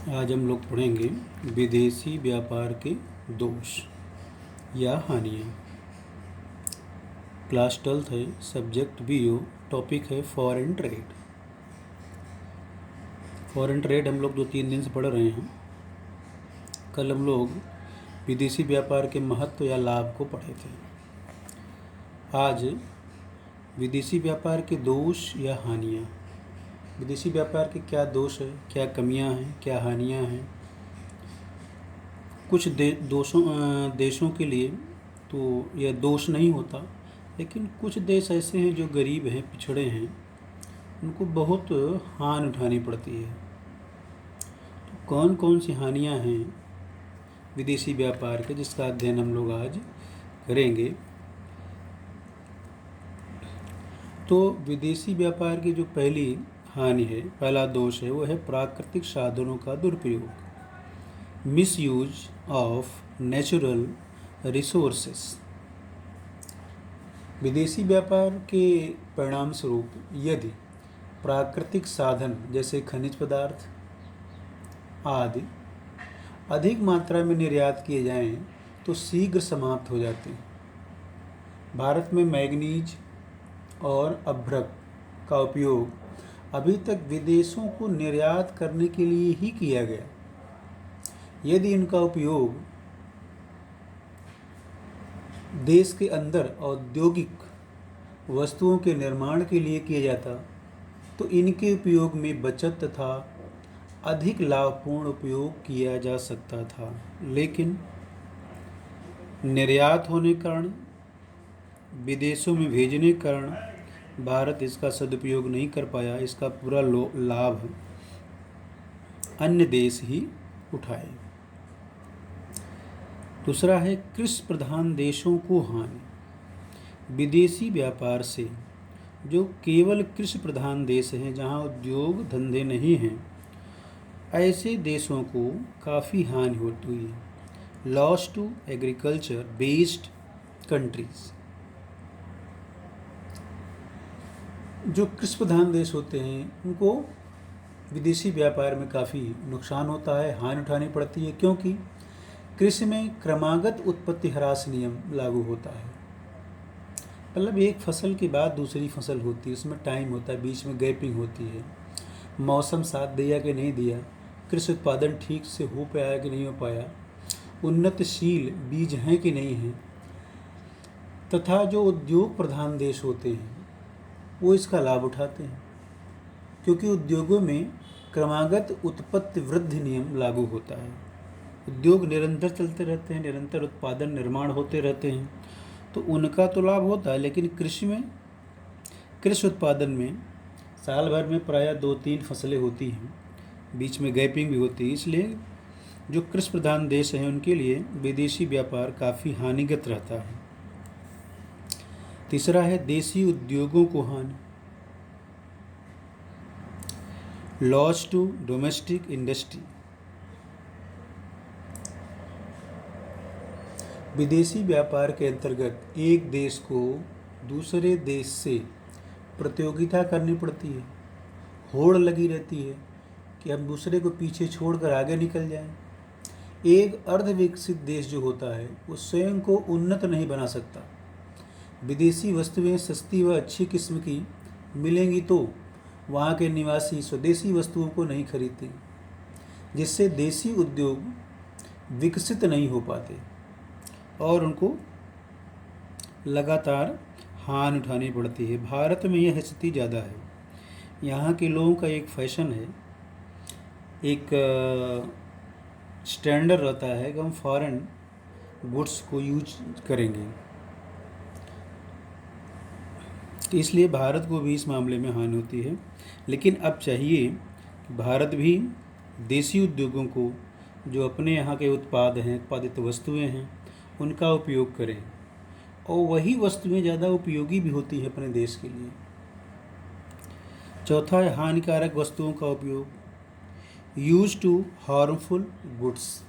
आज हम लोग पढ़ेंगे विदेशी व्यापार के दोष या हानियाँ। क्लास 12th है, सब्जेक्ट BO, टॉपिक है फॉरेन ट्रेड। फॉरेन ट्रेड हम लोग 2-3 दिन से पढ़ रहे हैं। कल हम लोग विदेशी व्यापार के महत्व या लाभ को पढ़े थे। आज विदेशी व्यापार के दोष या हानियाँ। विदेशी व्यापार के क्या दोष है, क्या कमियां हैं, क्या हानियां हैं। कुछ देशों के लिए तो यह दोष नहीं होता, लेकिन कुछ देश ऐसे हैं जो गरीब हैं, पिछड़े हैं, उनको बहुत हानि उठानी पड़ती है। तो कौन कौन सी हानियां हैं विदेशी व्यापार के, जिसका अध्ययन हम लोग आज करेंगे। तो विदेशी व्यापार की जो पहली हानि है, पहला दोष है, वो है प्राकृतिक साधनों का दुरुपयोग, मिसयूज ऑफ नेचुरल रिसोर्सेस। विदेशी व्यापार के परिणाम स्वरूप यदि प्राकृतिक साधन जैसे खनिज पदार्थ आदि अधिक मात्रा में निर्यात किए जाएं तो शीघ्र समाप्त हो जाते हैं। भारत में मैग्नीज और अभ्रक का उपयोग अभी तक विदेशों को निर्यात करने के लिए ही किया गया। यदि इनका उपयोग देश के अंदर औद्योगिक वस्तुओं के निर्माण के लिए किया जाता तो इनके उपयोग में बचत तथा अधिक लाभपूर्ण उपयोग किया जा सकता था, लेकिन निर्यात होने के कारण, विदेशों में भेजने के कारण भारत इसका सदुपयोग नहीं कर पाया। इसका पूरा लाभ अन्य देश ही उठाए। दूसरा है कृषि प्रधान देशों को हानि। विदेशी व्यापार से जो केवल कृषि प्रधान देश हैं, जहां उद्योग धंधे नहीं हैं, ऐसे देशों को काफ़ी हानि होती है। Loss to agriculture based countries. जो कृषि प्रधान देश होते हैं उनको विदेशी व्यापार में काफ़ी नुकसान होता है, हानि उठानी पड़ती है, क्योंकि कृषि में क्रमागत उत्पत्ति ह्रास नियम लागू होता है। मतलब एक फसल के बाद दूसरी फसल होती है, उसमें टाइम होता है, बीच में गैपिंग होती है। मौसम साथ दिया कि नहीं दिया, कृषि उत्पादन ठीक से हो पाया कि नहीं हो पाया, उन्नतशील बीज हैं कि नहीं हैं, तथा जो उद्योग प्रधान देश होते हैं वो इसका लाभ उठाते हैं, क्योंकि उद्योगों में क्रमागत उत्पत्ति वृद्धि नियम लागू होता है। उद्योग निरंतर चलते रहते हैं, निरंतर उत्पादन निर्माण होते रहते हैं, तो उनका तो लाभ होता है, लेकिन कृषि उत्पादन में साल भर में प्रायः 2-3 फसलें होती हैं, बीच में गैपिंग भी होती है। इसलिए जो कृषि प्रधान देश हैं उनके लिए विदेशी व्यापार काफ़ी हानिगत रहता है। तीसरा है देशी उद्योगों को हानि। Loss to domestic industry. विदेशी व्यापार के अंतर्गत एक देश को दूसरे देश से प्रतियोगिता करनी पड़ती है, होड़ लगी रहती है कि हम दूसरे को पीछे छोड़कर आगे निकल जाएं। एक अर्ध विकसित देश जो होता है वो स्वयं को उन्नत नहीं बना सकता। विदेशी वस्तुएं सस्ती व अच्छी किस्म की मिलेंगी तो वहाँ के निवासी स्वदेशी वस्तुओं को नहीं खरीदते, जिससे देसी उद्योग विकसित नहीं हो पाते और उनको लगातार हानि उठानी पड़ती है। भारत में यह स्थिति ज़्यादा है। यहाँ के लोगों का एक फैशन है, एक स्टैंडर्ड रहता है कि हम फॉरेन गुड्स को यूज करेंगे, तो इसलिए भारत को भी इस मामले में हानि होती है। लेकिन अब चाहिए कि भारत भी देसी उद्योगों को, जो अपने यहाँ के उत्पाद हैं, उत्पादित वस्तुएं हैं, उनका उपयोग करें, और वही वस्तुएं ज़्यादा उपयोगी भी होती है अपने देश के लिए। चौथा है हानिकारक वस्तुओं का उपयोग, यूज टू हार्मफुल गुड्स।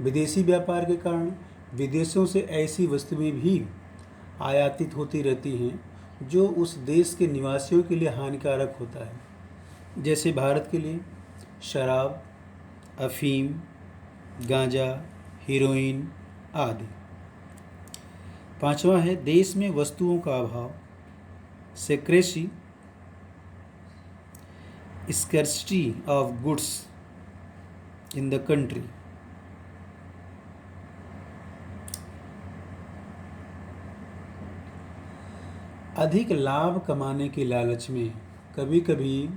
विदेशी व्यापार के कारण विदेशों से ऐसी वस्तुएं भी आयातित होती रहती हैं जो उस देश के निवासियों के लिए हानिकारक होता है। जैसे भारत के लिए शराब, अफीम, गांजा, हीरोइन आदि। पांचवा है देश में वस्तुओं का अभाव, secrecy, scarcity of goods in the country. अधिक लाभ कमाने के लालच में कभी कभी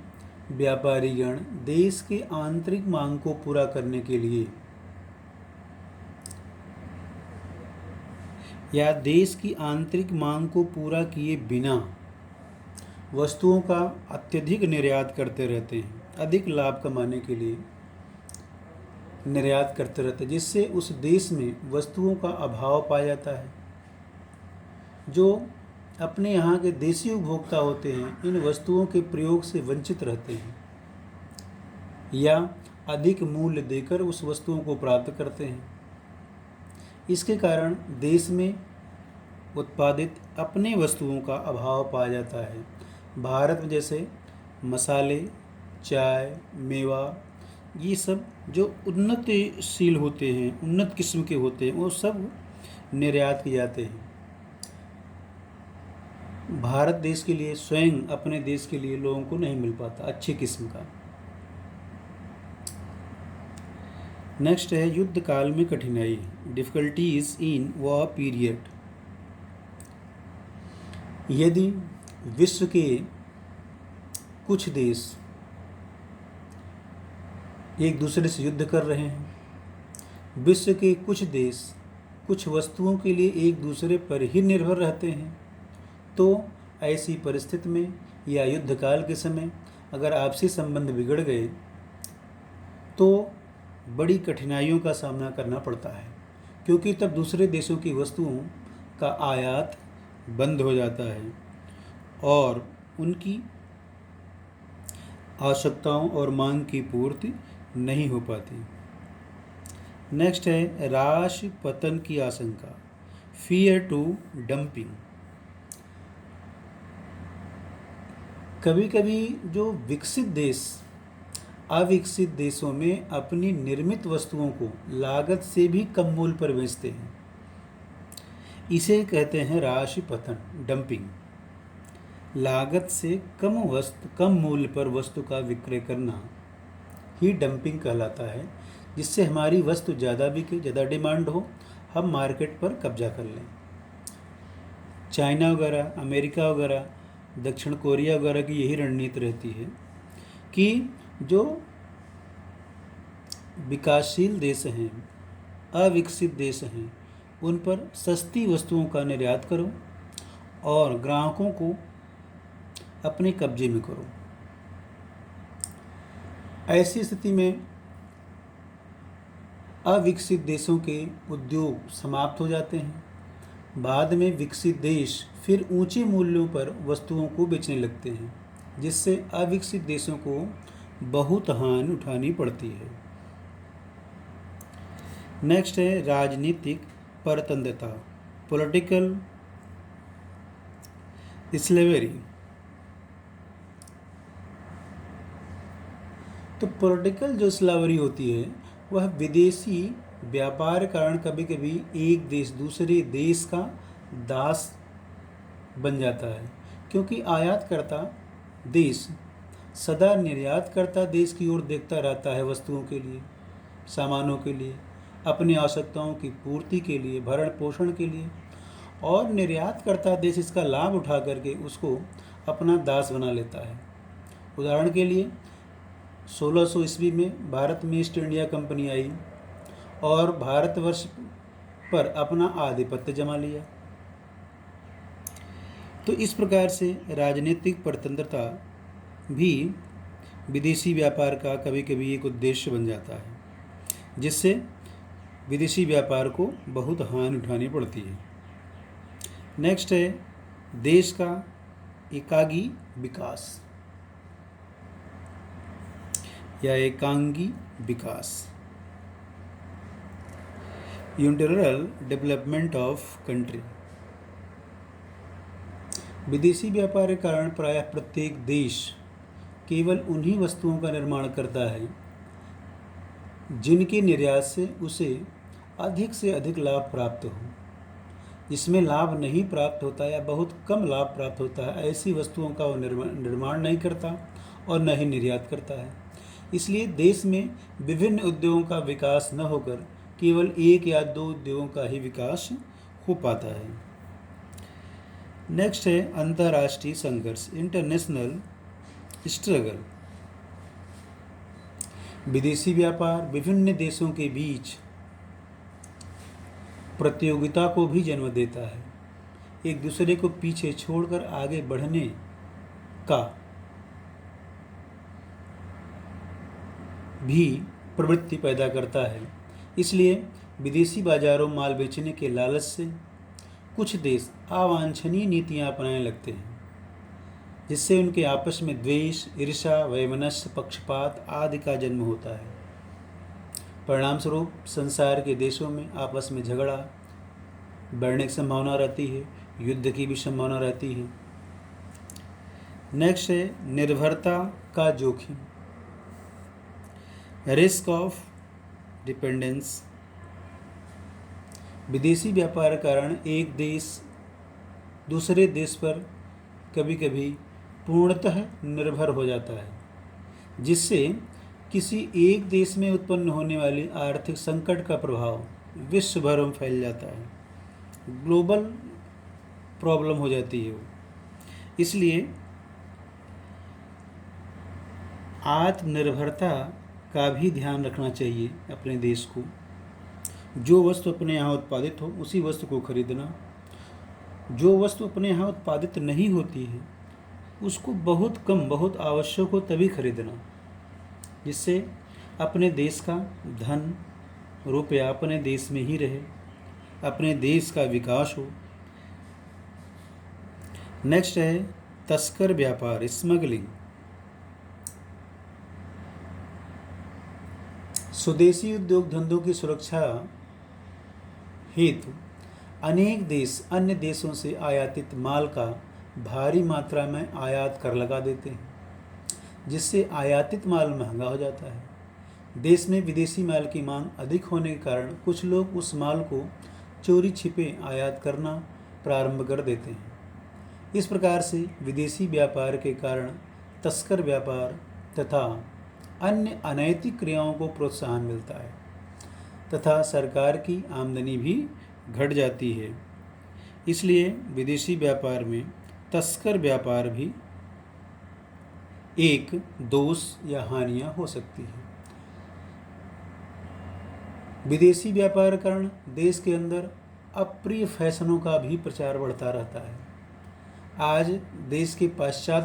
व्यापारीगण देश के आंतरिक मांग को पूरा करने के लिए या देश की आंतरिक मांग को पूरा किए बिना वस्तुओं का अत्यधिक निर्यात करते रहते हैं। अधिक लाभ कमाने के लिए निर्यात करते रहते हैं, जिससे उस देश में वस्तुओं का अभाव पाया जाता है। जो अपने यहाँ के देसी उपभोक्ता होते हैं इन वस्तुओं के प्रयोग से वंचित रहते हैं या अधिक मूल्य देकर उस वस्तुओं को प्राप्त करते हैं। इसके कारण देश में उत्पादित अपने वस्तुओं का अभाव पाया जाता है। भारत में जैसे मसाले, चाय, मेवा, ये सब जो उन्नतिशील होते हैं, उन्नत किस्म के होते हैं, वो सब निर्यात किए जाते हैं। भारत देश के लिए, स्वयं अपने देश के लिए लोगों को नहीं मिल पाता अच्छी किस्म का। नेक्स्ट है युद्ध काल में कठिनाई, डिफिकल्टीज इन वॉर पीरियड। यदि विश्व के कुछ देश एक दूसरे से युद्ध कर रहे हैं, विश्व के कुछ देश कुछ वस्तुओं के लिए एक दूसरे पर ही निर्भर रहते हैं, तो ऐसी परिस्थिति में या युद्ध काल के समय अगर आपसी संबंध बिगड़ गए तो बड़ी कठिनाइयों का सामना करना पड़ता है, क्योंकि तब दूसरे देशों की वस्तुओं का आयात बंद हो जाता है और उनकी आवश्यकताओं और मांग की पूर्ति नहीं हो पाती। नेक्स्ट है राशि पतन की आशंका, फियर टू डंपिंग। कभी कभी जो विकसित देश अविकसित देशों में अपनी निर्मित वस्तुओं को लागत से भी कम मूल्य पर बेचते हैं, इसे कहते हैं राशि पतन, डंपिंग। लागत से कम मूल्य पर वस्तु का विक्रय करना ही डंपिंग कहलाता है, जिससे हमारी वस्तु ज़्यादा बिके, ज़्यादा डिमांड हो, हम मार्केट पर कब्जा कर लें। चाइना वगैरह, अमेरिका वगैरह, दक्षिण कोरिया वगैरह की यही रणनीति रहती है कि जो विकासशील देश हैं, अविकसित देश हैं, उन पर सस्ती वस्तुओं का निर्यात करो और ग्राहकों को अपने कब्जे में करो। ऐसी स्थिति में अविकसित देशों के उद्योग समाप्त हो जाते हैं। बाद में विकसित देश फिर ऊंचे मूल्यों पर वस्तुओं को बेचने लगते हैं, जिससे अविकसित देशों को बहुत हानि उठानी पड़ती है। नेक्स्ट है राजनीतिक परतंत्रता, पॉलिटिकल स्लेवरी। तो पॉलिटिकल जो स्लेवरी होती है वह विदेशी व्यापार कारण कभी कभी एक देश दूसरे देश का दास बन जाता है, क्योंकि आयातकर्ता देश सदा निर्यात करता देश की ओर देखता रहता है वस्तुओं के लिए, सामानों के लिए, अपनी आवश्यकताओं की पूर्ति के लिए, भरण पोषण के लिए, और निर्यात करता देश इसका लाभ उठा करके उसको अपना दास बना लेता है। उदाहरण के लिए 1600 ईस्वी में भारत में ईस्ट इंडिया कंपनी आई और भारतवर्ष पर अपना आधिपत्य जमा लिया। तो इस प्रकार से राजनीतिक परतंत्रता भी विदेशी व्यापार का कभी कभी एक उद्देश्य बन जाता है, जिससे विदेशी व्यापार को बहुत हानि उठानी पड़ती है। नेक्स्ट है देश का एकागी विकास या एकांगी विकास, यूनिलैटरल डेवलपमेंट ऑफ कंट्री। विदेशी व्यापार के कारण प्रायः प्रत्येक देश केवल उन्हीं वस्तुओं का निर्माण करता है जिनके निर्यात से उसे अधिक से अधिक लाभ प्राप्त हो। जिसमें लाभ नहीं प्राप्त होता या बहुत कम लाभ प्राप्त होता है, ऐसी वस्तुओं का वो निर्माण नहीं करता और न ही निर्यात करता है। इसलिए देश में विभिन्न उद्योगों का विकास न होकर केवल एक या दो उद्योगों का ही विकास हो पाता है। नेक्स्ट है अंतर्राष्ट्रीय संघर्ष, इंटरनेशनल स्ट्रगल। विदेशी व्यापार विभिन्न देशों के बीच प्रतियोगिता को भी जन्म देता है, एक दूसरे को पीछे छोड़कर आगे बढ़ने का भी प्रवृत्ति पैदा करता है। इसलिए विदेशी बाजारों माल बेचने के लालच से कुछ देश अवांछनीय नीतियां अपनाने लगते हैं, जिससे उनके आपस में द्वेष, ईर्ष्या, वैमनस्य, पक्षपात आदि का जन्म होता है। परिणाम स्वरूप संसार के देशों में आपस में झगड़ा बढ़ने की संभावना रहती है, युद्ध की भी संभावना रहती है। नेक्स्ट है निर्भरता का जोखिम, रिस्क ऑफ डिपेंडेंस। विदेशी व्यापार के कारण एक देश दूसरे देश पर कभी कभी पूर्णतः निर्भर हो जाता है, जिससे किसी एक देश में उत्पन्न होने वाली आर्थिक संकट का प्रभाव विश्व भर में फैल जाता है, ग्लोबल प्रॉब्लम हो जाती है वो। इसलिए आत्मनिर्भरता का भी ध्यान रखना चाहिए अपने देश को। जो वस्तु अपने यहाँ उत्पादित हो उसी वस्तु को खरीदना, जो वस्तु अपने यहाँ उत्पादित नहीं होती है उसको बहुत कम, बहुत आवश्यक हो तभी खरीदना, जिससे अपने देश का धन, रुपया अपने देश में ही रहे, अपने देश का विकास हो। नेक्स्ट है तस्कर व्यापार, स्मगलिंग। स्वदेशी उद्योग धंधों की सुरक्षा हेतु अनेक देश अन्य देशों से आयातित माल का भारी मात्रा में आयात कर लगा देते हैं, जिससे आयातित माल महंगा हो जाता है। देश में विदेशी माल की मांग अधिक होने के कारण कुछ लोग उस माल को चोरी छिपे आयात करना प्रारंभ कर देते हैं। इस प्रकार से विदेशी व्यापार के कारण तस्कर व्यापार तथा अन्य अनैतिक क्रियाओं को प्रोत्साहन मिलता है तथा सरकार की आमदनी भी घट जाती है। इसलिए विदेशी व्यापार में तस्कर व्यापार भी एक दोष या हानियां हो सकती है। विदेशी व्यापार के कारण देश के अंदर अप्रिय फैशनों का भी प्रचार बढ़ता रहता है। आज देश के पाश्चात्य